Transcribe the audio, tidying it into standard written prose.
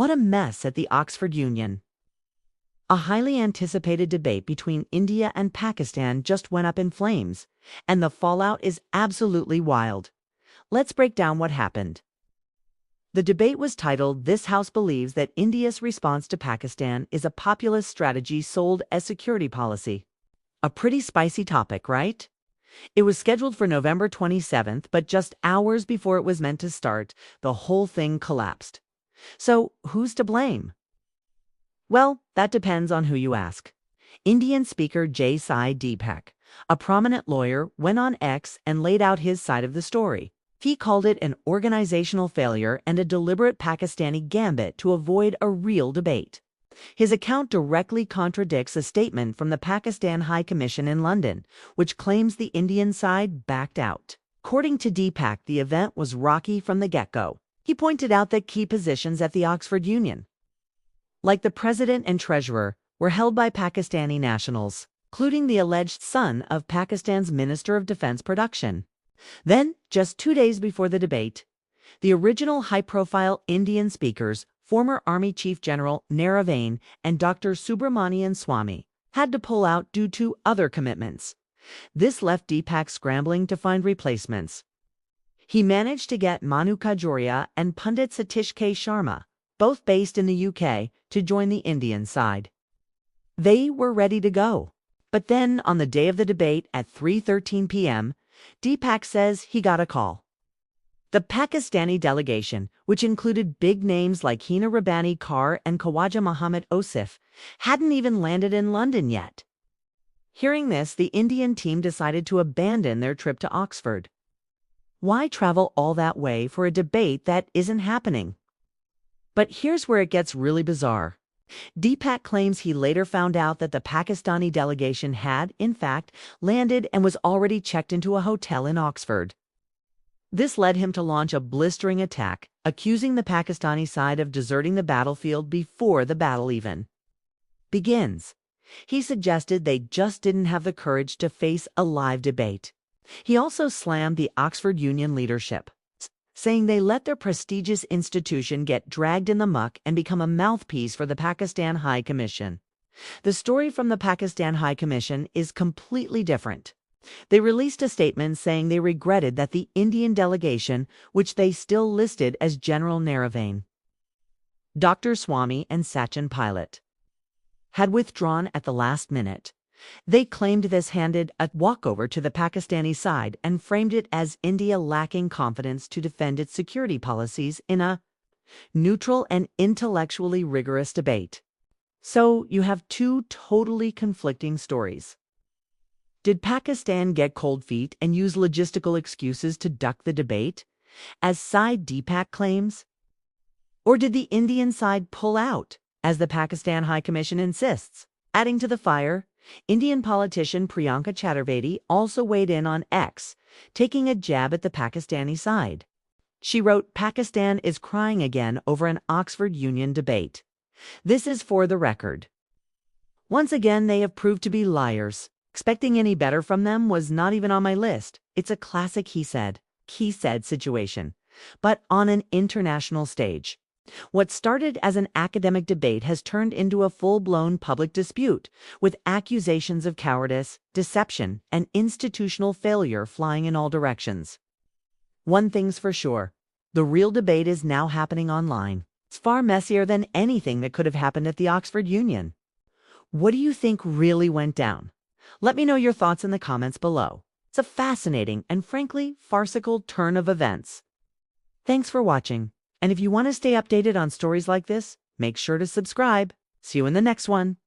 What a mess at the Oxford Union. A highly anticipated debate between India and Pakistan just went up in flames, and the fallout is absolutely wild. Let's break down what happened. The debate was titled, "This House Believes That India's Response to Pakistan is a Populist Strategy Sold as Security Policy." A pretty spicy topic, right? It was scheduled for November 27th, but just hours before it was meant to start, the whole thing collapsed. So, who's to blame? Well, that depends on who you ask. Indian Speaker Sai Deepak, a prominent lawyer, went on X and laid out his side of the story. He called it an organizational failure and a deliberate Pakistani gambit to avoid a real debate. His account directly contradicts a statement from the Pakistan High Commission in London, which claims the Indian side backed out. According to Deepak, the event was rocky from the get-go. He pointed out that key positions at the Oxford Union, like the president and treasurer, were held by Pakistani nationals, including the alleged son of Pakistan's Minister of Defense Production. Then, just 2 days before the debate, the original high-profile Indian speakers, former Army Chief General Naravain and Dr. Subramanian Swamy, had to pull out due to other commitments. This left Deepak scrambling to find replacements. He managed to get Manu Kajoria and Pundit Satish K. Sharma, both based in the UK, to join the Indian side. They were ready to go. But then, on the day of the debate at 3:13 p.m., Deepak says he got a call. The Pakistani delegation, which included big names like Hina Rabbani Kar and Khawaja Muhammad Osif, hadn't even landed in London yet. Hearing this, the Indian team decided to abandon their trip to Oxford. Why travel all that way for a debate that isn't happening? But here's where it gets really bizarre. Deepak claims he later found out that the Pakistani delegation had, in fact, landed and was already checked into a hotel in Oxford. This led him to launch a blistering attack, accusing the Pakistani side of deserting the battlefield before the battle even begins. He suggested they just didn't have the courage to face a live debate. He also slammed the Oxford Union leadership, saying they let their prestigious institution get dragged in the muck and become a mouthpiece for the Pakistan High Commission. The story from the Pakistan High Commission is completely different. They released a statement saying they regretted that the Indian delegation, which they still listed as General Naravain, Dr. Swamy and Sachin Pilot, had withdrawn at the last minute. They claimed this handed a walkover to the Pakistani side and framed it as India lacking confidence to defend its security policies in a neutral and intellectually rigorous debate. So you have two totally conflicting stories. Did Pakistan get cold feet and use logistical excuses to duck the debate, as Sai Deepak claims? Or did the Indian side pull out, as the Pakistan High Commission insists? Adding to the fire, Indian politician Priyanka Chaturvedi also weighed in on X, taking a jab at the Pakistani side. She wrote, "Pakistan is crying again over an Oxford Union debate. This is for the record. Once again, they have proved to be liars. Expecting any better from them was not even on my list. It's a classic he said situation, but on an international stage. What started as an academic debate has turned into a full-blown public dispute, with accusations of cowardice, deception, and institutional failure flying in all directions. One thing's for sure, the real debate is now happening online. It's far messier than anything that could have happened at the Oxford Union. What do you think really went down? Let me know your thoughts in the comments below. It's a fascinating and frankly farcical turn of events. Thanks for watching. And if you want to stay updated on stories like this, make sure to subscribe. See you in the next one.